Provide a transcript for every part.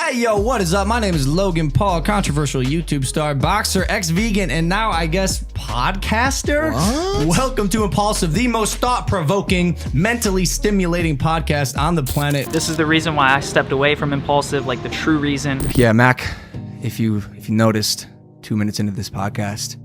Hey, yo, what is up? My name is Logan Paul, controversial YouTube star, boxer, ex-vegan, and now, I guess, podcaster? What? Welcome to ImPaulsive, the most thought-provoking, mentally stimulating podcast on the planet. This is the reason why I stepped away from ImPaulsive, like the true reason. Yeah, Mac, if you noticed, 2 minutes into this podcast,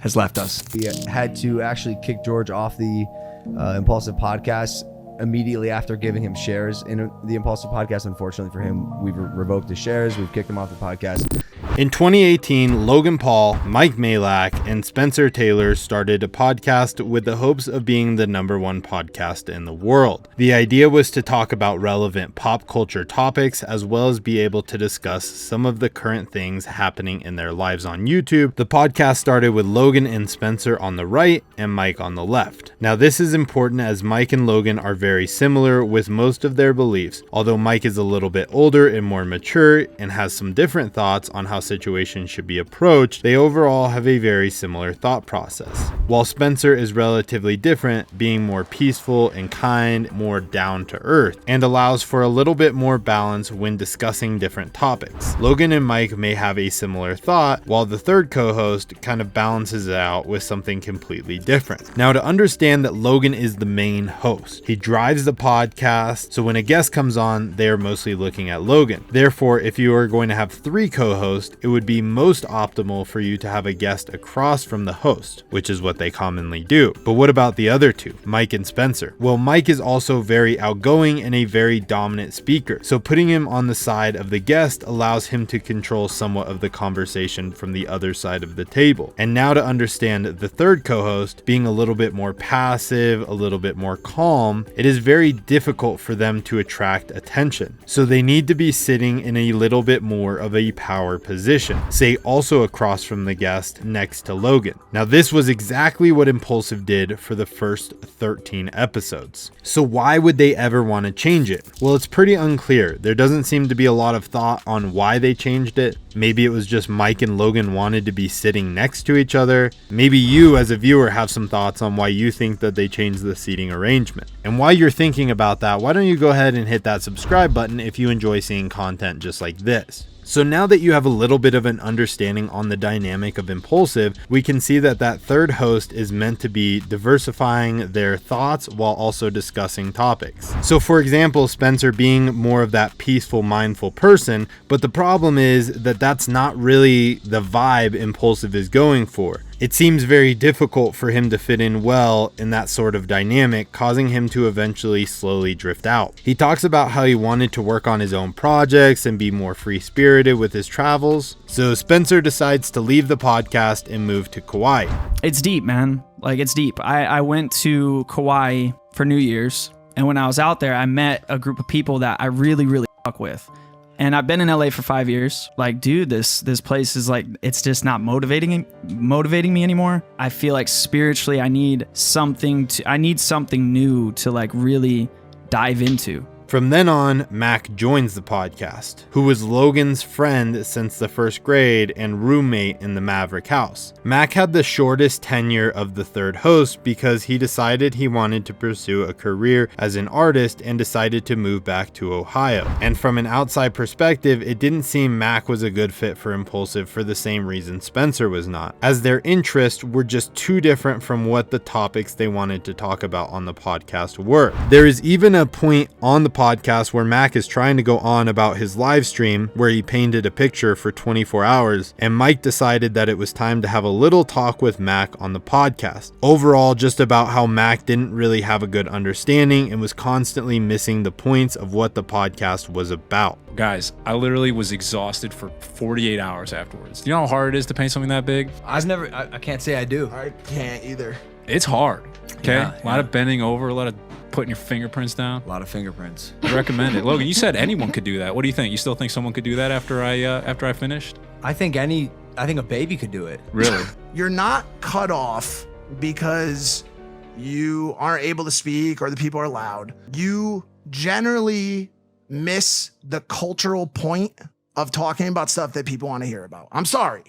has left us. We had to actually kick George off the ImPaulsive Podcast immediately after giving him shares in the ImPaulsive Podcast. Unfortunately for him, we've revoked his shares. We've kicked him off the podcast. In 2018, Logan Paul, Mike Malak, and Spencer Taylor started a podcast with the hopes of being the #1 podcast in the world. The idea was to talk about relevant pop culture topics as well as be able to discuss some of the current things happening in their lives on YouTube. The podcast started with Logan and Spencer on the right and Mike on the left. Now this is important as Mike and Logan are very similar with most of their beliefs, although Mike is a little bit older and more mature and has some different thoughts on how situations should be approached. They overall have a very similar thought process. While Spencer is relatively different, being more peaceful and kind, more down to earth, and allows for a little bit more balance when discussing different topics. Logan and Mike may have a similar thought, while the third co-host kind of balances it out with something completely different. Now to understand that Logan is the main host, he drives the podcast, so when a guest comes on, they are mostly looking at Logan. Therefore, if you are going to have 3 co-hosts, it would be most optimal for you to have a guest across from the host, which is what they commonly do. But what about the other 2, Mike and Spencer? Well, Mike is also very outgoing and a very dominant speaker, so putting him on the side of the guest allows him to control somewhat of the conversation from the other side of the table. And now to understand the third co-host being a little bit more passive, a little bit more calm, it is very difficult for them to attract attention. So they need to be sitting in a little bit more of a power position, say also across from the guest next to Logan. Now this was exactly what ImPaulsive did for the first 13 episodes. So why would they ever want to change it? Well, it's pretty unclear. There doesn't seem to be a lot of thought on why they changed it. Maybe it was just Mike and Logan wanted to be sitting next to each other. Maybe you as a viewer have some thoughts on why you think that they changed the seating arrangement. And while you're thinking about that, why don't you go ahead and hit that subscribe button if you enjoy seeing content just like this. So now that you have a little bit of an understanding on the dynamic of ImPaulsive, we can see that that third host is meant to be diversifying their thoughts while also discussing topics. So for example, Spencer being more of that peaceful, mindful person, but the problem is that that's not really the vibe ImPaulsive is going for. It seems very difficult for him to fit in well in that sort of dynamic, causing him to eventually slowly drift out. He talks about how he wanted to work on his own projects and be more free-spirited with his travels. So Spencer decides to leave the podcast and move to Kauai. It's deep, man. Like, it's deep. I went to Kauai for New Year's, and when I was out there, I met a group of people that I really fuck with. And I've been in LA for 5 years. Like, dude, this place is like, it's just not motivating me anymore. I feel like spiritually I need something new to like really dive into. From then on, Mac joins the podcast, who was Logan's friend since the first grade and roommate in the Maverick house. Mac had the shortest tenure of the third host because he decided he wanted to pursue a career as an artist and decided to move back to Ohio. And from an outside perspective, it didn't seem Mac was a good fit for ImPaulsive for the same reason Spencer was not, as their interests were just too different from what the topics they wanted to talk about on the podcast were. There is even a point on the podcast where Mac is trying to go on about his live stream where he painted a picture for 24 hours, and Mike decided that it was time to have a little talk with Mac on the podcast. Overall, just about how Mac didn't really have a good understanding and was constantly missing the points of what the podcast was about. Guys, I literally was exhausted for 48 hours afterwards. You know how hard it is to paint something that big? I can't say I do. I can't either. It's hard. Okay? Yeah, a lot of bending over, a lot of putting your fingerprints down. A lot of fingerprints. I recommend it. Logan, you said anyone could do that. What do you think? You still think someone could do that after I finished? I think a baby could do it. Really? You're not cut off because you aren't able to speak or the people are loud. You generally miss the cultural point of talking about stuff that people want to hear about. I'm sorry.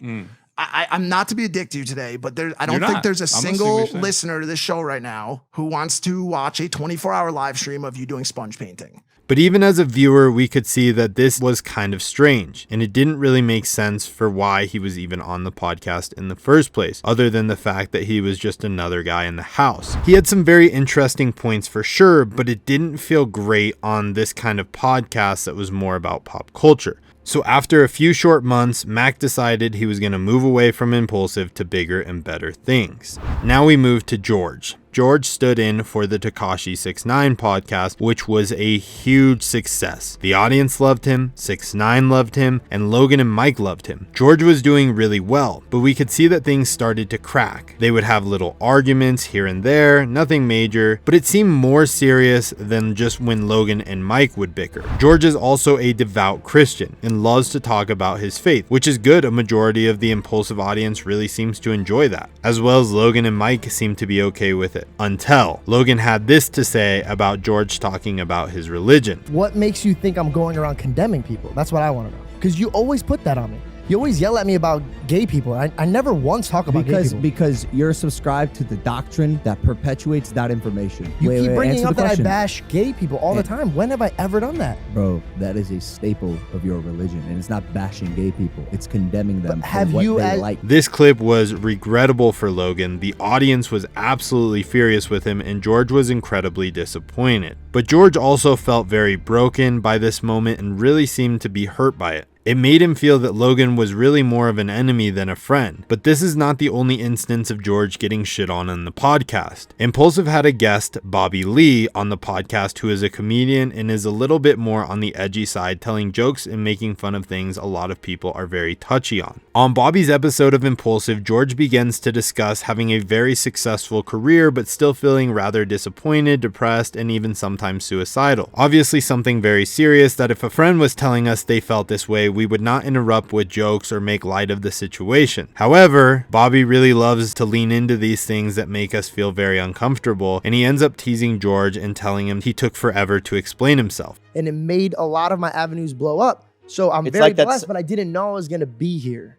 I'm not to be a dick to you today, but I don't You're think not. there's a I'm listening to single what you're saying. listener to this show right now who wants to watch a 24-hour live stream of you doing sponge painting. But even as a viewer, we could see that this was kind of strange, and it didn't really make sense for why he was even on the podcast in the first place, other than the fact that he was just another guy in the house. He had some very interesting points for sure, but it didn't feel great on this kind of podcast that was more about pop culture. So after a few short months, Mac decided he was going to move away from Impulsive to bigger and better things. Now we move to George. George stood in for the Tekashi 6ix9ine podcast, which was a huge success. The audience loved him, 6ix9ine loved him, and Logan and Mike loved him. George was doing really well, but we could see that things started to crack. They would have little arguments here and there, nothing major, but it seemed more serious than just when Logan and Mike would bicker. George is also a devout Christian and loves to talk about his faith, which is good. A majority of the Impulsive audience really seems to enjoy that, as well as Logan and Mike seem to be okay with it. Until Logan had this to say about George talking about his religion. What makes you think I'm going around condemning people? That's what I want to know. Because you always put that on me. You always yell at me about gay people. I never once talk about gay people. Because you're subscribed to the doctrine that perpetuates that information. You keep bringing answer up the that I question. bash gay people all the time. When have I ever done that? Bro, that is a staple of your religion, and it's not bashing gay people. It's condemning them But for have what you they as- like. This clip was regrettable for Logan. The audience was absolutely furious with him, and George was incredibly disappointed. But George also felt very broken by this moment and really seemed to be hurt by it. It made him feel that Logan was really more of an enemy than a friend. But this is not the only instance of George getting shit on the podcast. Impulsive had a guest, Bobby Lee, on the podcast, who is a comedian and is a little bit more on the edgy side, telling jokes and making fun of things a lot of people are very touchy on. On Bobby's episode of Impulsive, George begins to discuss having a very successful career but still feeling rather disappointed, depressed, and even sometimes suicidal. Obviously something very serious that if a friend was telling us they felt this way, we would not interrupt with jokes or make light of the situation. However, Bobby really loves to lean into these things that make us feel very uncomfortable, and he ends up teasing George and telling him he took forever to explain himself. And it made a lot of my avenues blow up. So I'm very blessed, but I didn't know I was going to be here.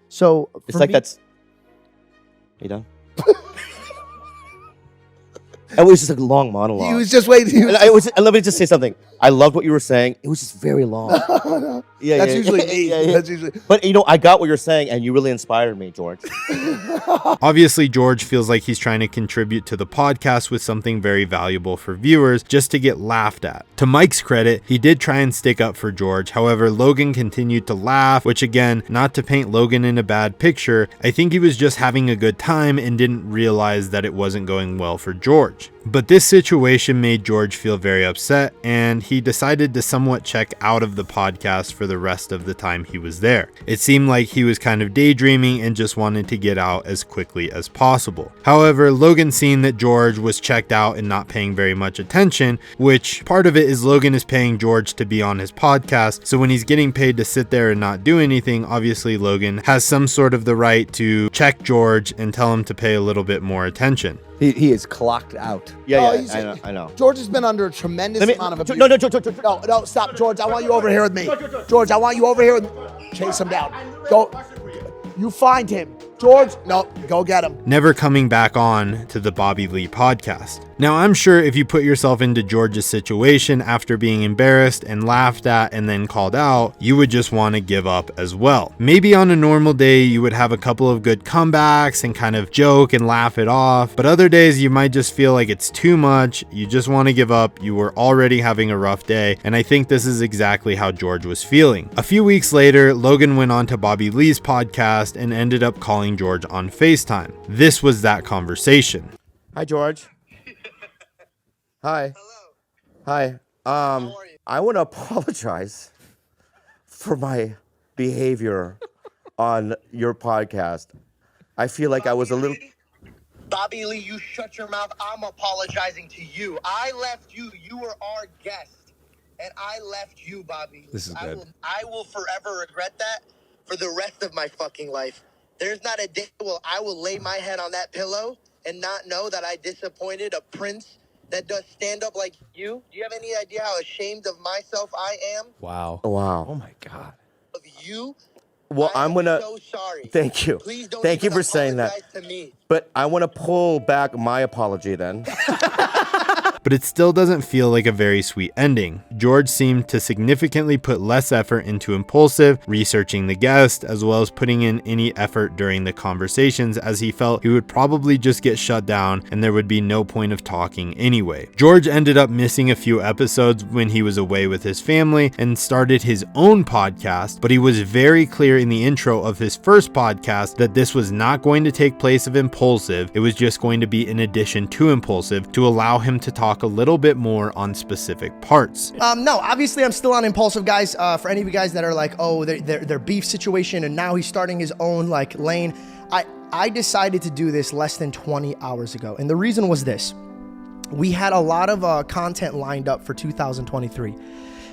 So It's like that's. You done? It was just a long monologue. He was just waiting. And let me just say something. I loved what you were saying. It was just very long. That's usually me. That's usually. But I got what you're saying, and you really inspired me, George. Obviously, George feels like he's trying to contribute to the podcast with something very valuable for viewers just to get laughed at. To Mike's credit, he did try and stick up for George. However, Logan continued to laugh, which again, not to paint Logan in a bad picture, I think he was just having a good time and didn't realize that it wasn't going well for George. But this situation made George feel very upset, and he decided to somewhat check out of the podcast for the rest of the time he was there. It seemed like he was kind of daydreaming and just wanted to get out as quickly as possible. However, Logan seen that George was checked out and not paying very much attention, which part of it is Logan is paying George to be on his podcast, so when he's getting paid to sit there and not do anything, obviously Logan has some sort of the right to check George and tell him to pay a little bit more attention. He is clocked out. I know. George has been under a tremendous amount of abuse. No, No, stop, George. I want you over here with me. George, I want you over here with me. Chase him down. Go. You find him. George, no, go get him. Never coming back on to the Bobby Lee podcast. Now, I'm sure if you put yourself into George's situation after being embarrassed and laughed at and then called out, you would just want to give up as well. Maybe on a normal day, you would have a couple of good comebacks and kind of joke and laugh it off, but other days you might just feel like it's too much, you just want to give up, you were already having a rough day, and I think this is exactly how George was feeling. A few weeks later, Logan went on to Bobby Lee's podcast and ended up calling George on FaceTime. This was that conversation. Hi, George. Hi. Hello. Hi. I want to apologize for my behavior on your podcast. I feel like I was a little... Bobby Lee, you shut your mouth. I'm apologizing to you. I left you. You were our guest. And I left you, Bobby. This is good. I will forever regret that for the rest of my fucking life. There's not a day where I will lay my head on that pillow and not know that I disappointed a prince that does stand up like you. Do you have any idea how ashamed of myself I am? Wow. Wow. Oh my God. Of you Well, I'm gonna. So sorry. Thank you. Please don't Thank you even for saying that. apologize to me. But I want to pull back my apology then. But it still doesn't feel like a very sweet ending. George seemed to significantly put less effort into Impulsive, researching the guest, as well as putting in any effort during the conversations, as he felt he would probably just get shut down and there would be no point of talking anyway. George ended up missing a few episodes when he was away with his family and started his own podcast, but he was very clear in the intro of his first podcast that this was not going to take place of Impulsive. It was just going to be in addition to Impulsive to allow him to talk a little bit more on specific parts. No, obviously I'm still on Impulsive, guys. For any of you guys that are like, oh, their beef situation and now he's starting his own like lane. I decided to do this less than 20 hours ago. And the reason was this. We had a lot of content lined up for 2023.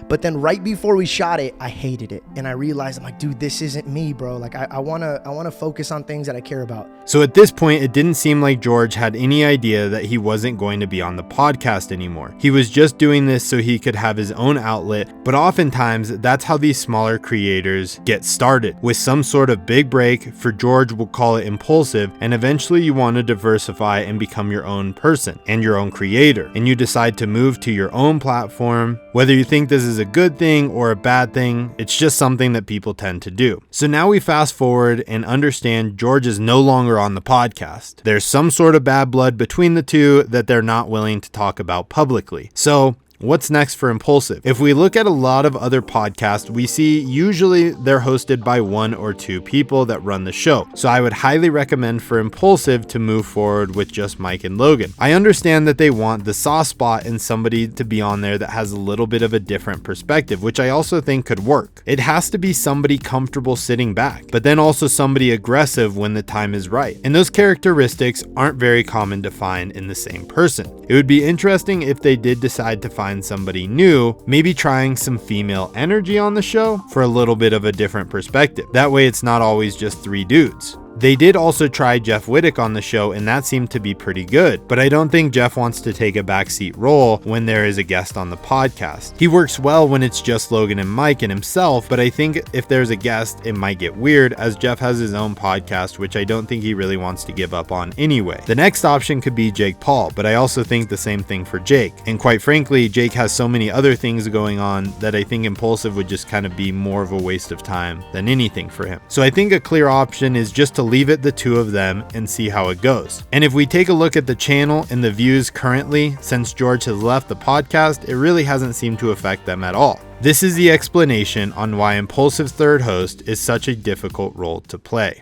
But then right before we shot it, I hated it. And I realized, I'm like, dude, this isn't me, bro. Like, I wanna focus on things that I care about. So at this point, it didn't seem like George had any idea that he wasn't going to be on the podcast anymore. He was just doing this so he could have his own outlet, but oftentimes that's how these smaller creators get started, with some sort of big break. For George, we'll call it Impulsive, and eventually you want to diversify and become your own person and your own creator, and you decide to move to your own platform. Whether you think this is a good thing or a bad thing, it's just something that people tend to do. So now we fast forward and understand George is no longer on the podcast. There's some sort of bad blood between the two that they're not willing to talk about publicly. So what's next for Impulsive? If we look at a lot of other podcasts, we see usually they're hosted by 1 or 2 people that run the show. So I would highly recommend for Impulsive to move forward with just Mike and Logan. I understand that they want the soft spot and somebody to be on there that has a little bit of a different perspective, which I also think could work. It has to be somebody comfortable sitting back, but then also somebody aggressive when the time is right. And those characteristics aren't very common to find in the same person. It would be interesting if they did decide to find somebody new, maybe trying some female energy on the show for a little bit of a different perspective. That way it's not always just 3 dudes. They did also try Jeff Wittick on the show, and that seemed to be pretty good, but I don't think Jeff wants to take a backseat role when there is a guest on the podcast. He works well when it's just Logan and Mike and himself, but I think if there's a guest, it might get weird, as Jeff has his own podcast, which I don't think he really wants to give up on anyway. The next option could be Jake Paul, but I also think the same thing for Jake. And quite frankly, Jake has so many other things going on that I think Impulsive would just kind of be more of a waste of time than anything for him. So I think a clear option is just to leave it the 2 of them and see how it goes. And if we take a look at the channel and the views currently, since George has left the podcast, it really hasn't seemed to affect them at all. This is the explanation on why Impulsive's third host is such a difficult role to play.